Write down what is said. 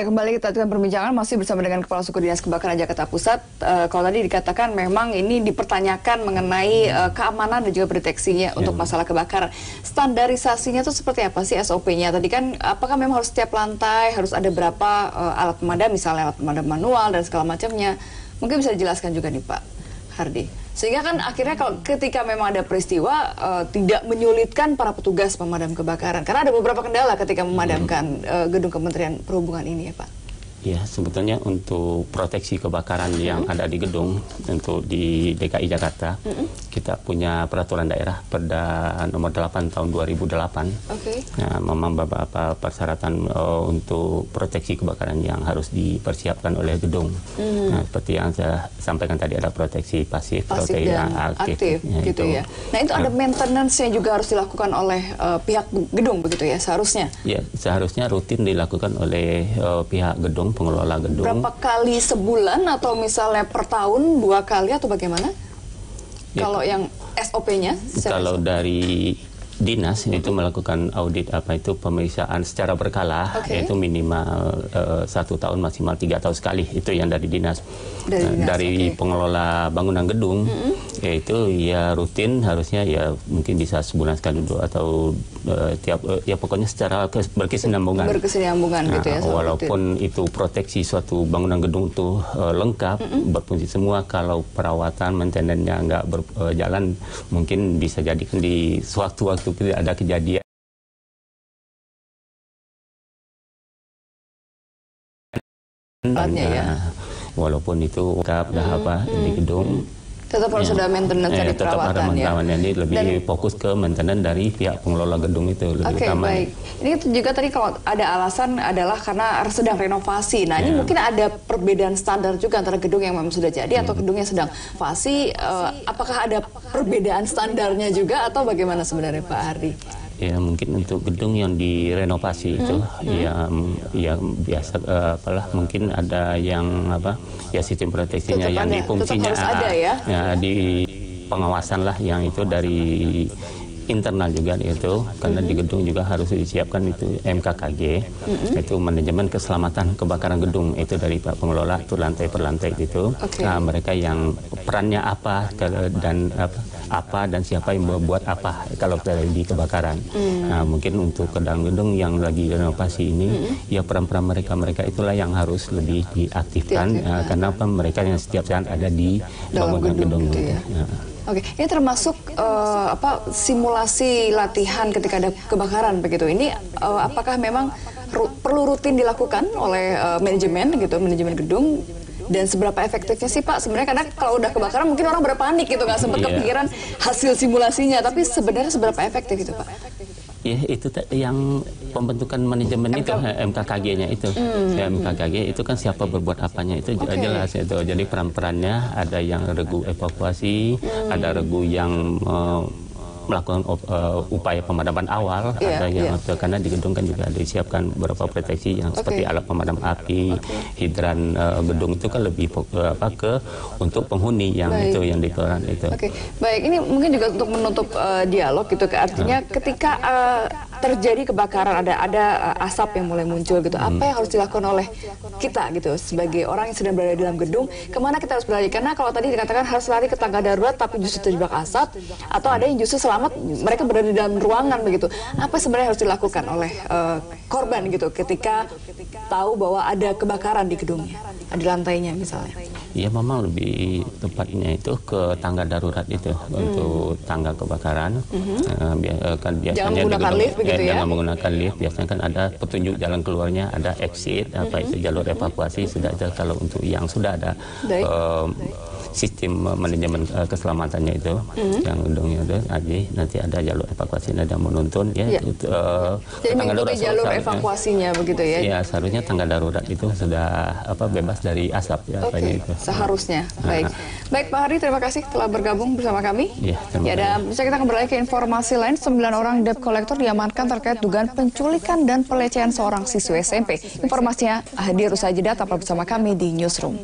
Ya, kembali kita lanjutkan perbincangan masih bersama dengan Kepala Suku Dinas Kebakaran Jakarta Pusat. Kalau tadi dikatakan memang ini dipertanyakan mengenai keamanan dan juga deteksinya untuk masalah kebakaran. Standarisasinya itu seperti apa sih SOP-nya? Tadi kan apakah memang harus setiap lantai harus ada berapa alat pemadam, misalnya alat pemadam manual dan segala macamnya? Mungkin bisa dijelaskan juga nih Pak Hardi. Sehingga kan akhirnya kalau ketika memang ada peristiwa tidak menyulitkan para petugas pemadam kebakaran. Karena ada beberapa kendala ketika memadamkan gedung Kementerian Perhubungan ini ya Pak. Ya, sebetulnya untuk proteksi kebakaran yang ada di gedung, untuk di DKI Jakarta, kita punya peraturan daerah Perda nomor 8 tahun 2008. Nah, memang beberapa persyaratan untuk proteksi kebakaran yang harus dipersiapkan oleh gedung. Nah, seperti yang saya sampaikan tadi, ada proteksi pasif proteksi dan aktif gitu ya. Nah, itu ada maintenance yang juga harus dilakukan oleh pihak gedung begitu ya seharusnya? Ya, seharusnya rutin dilakukan oleh pihak gedung, pengelola gedung. Berapa kali sebulan atau misalnya per tahun 2 kali atau bagaimana? Ya, kalau yang SOP-nya? Kalau dari dinas itu melakukan audit pemeriksaan secara berkala, yaitu minimal 1 tahun, maksimal 3 tahun sekali, itu yang dari dinas. Dari pengelola bangunan gedung, yaitu ya rutin, harusnya ya mungkin bisa sebulan sekali dulu atau pokoknya secara berkesinambungan. Berkesinambungan gitu ya. Walaupun itu proteksi suatu bangunan gedung itu lengkap, berfungsi semua, kalau perawatan maintenance-nya nggak berjalan, mungkin bisa jadikan di sewaktu-waktu ada kejadian. Walaupun itu di gedung, tetap harus ada maintenance dari perawatan ya. Ini lebih fokus ke maintenance dari pihak pengelola gedung itu lebih utama. Baik. Ini juga tadi kalau ada alasan adalah karena sedang renovasi. Nah, ini mungkin ada perbedaan standar juga antara gedung yang memang sudah jadi atau gedung yang sedang renovasi. Apakah ada perbedaan standarnya juga atau bagaimana sebenarnya Pak Hardi? Ya, mungkin untuk gedung yang direnovasi itu ya biasa mungkin ada yang sistem proteksinya yang di fungsinya di pengawasan lah, yang itu dari internal juga itu, karena di gedung juga harus disiapkan itu MKKG, itu manajemen keselamatan kebakaran gedung, itu dari Pak Pengelola itu lantai per lantai itu. Nah, mereka yang perannya apa dan siapa yang membuat apa kalau terjadi kebakaran. Nah, mungkin untuk dalam gedung yang lagi renovasi ini, ya peran-peran mereka itulah yang harus lebih diaktifkan, karena mereka yang setiap saat ada di bangunan gedung itu. Oke, ini termasuk simulasi latihan ketika ada kebakaran begitu. Ini apakah memang perlu rutin dilakukan oleh manajemen gedung? Dan seberapa efektifnya sih Pak? Sebenarnya karena kalau udah kebakaran mungkin orang berpanik gitu, nggak sempat kepikiran hasil simulasinya. Tapi sebenarnya seberapa efektif itu Pak? Ya, itu yang pembentukan manajemen itu MKKG-nya itu. MKKG itu kan siapa berbuat apanya itu jelas itu. Jadi peran-perannya ada yang regu evakuasi, ada regu yang melakukan upaya pemadaman awal, ada yang karena di gedung kan juga disiapkan beberapa proteksi yang seperti alat pemadam api, hidran gedung itu kan lebih ke untuk penghuni yang itu yang diperan itu. Baik, ini mungkin juga untuk menutup dialog gitu, artinya ketika terjadi kebakaran, ada asap yang mulai muncul gitu, apa yang harus dilakukan oleh kita gitu sebagai orang yang sedang berada di dalam gedung, kemana kita harus berlari? Karena kalau tadi dikatakan harus lari ke tangga darurat tapi justru terjebak asap, atau ada yang justru selamat mereka berada di dalam ruangan begitu. Apa sebenarnya harus dilakukan oleh korban gitu ketika tahu bahwa ada kebakaran di gedungnya, di lantainya misalnya? Ya, memang lebih tepatnya itu ke tangga darurat itu untuk tangga kebakaran. Kan biasanya jangan menggunakan lift begitu ya? Jangan menggunakan lift. Biasanya kan ada petunjuk jalan keluarnya, ada exit, itu jalur evakuasi sudah ada. Kalau untuk yang sudah ada sistem manajemen keselamatannya itu, yang gedungnya itu nanti ada jalur evakuasi, ada menuntun jadi mengikuti jalur evakuasinya begitu ya? Ya, seharusnya tangga darurat itu sudah bebas dari asap itu. Seharusnya. Baik Pak Hardi, terima kasih telah bergabung bersama kami. Dan bisa kita kembali ke informasi lain. 9 orang debt collector diamankan terkait dugaan penculikan dan pelecehan seorang siswa SMP. Informasinya hadir usai jeda, tetaplah bersama kami di Newsroom.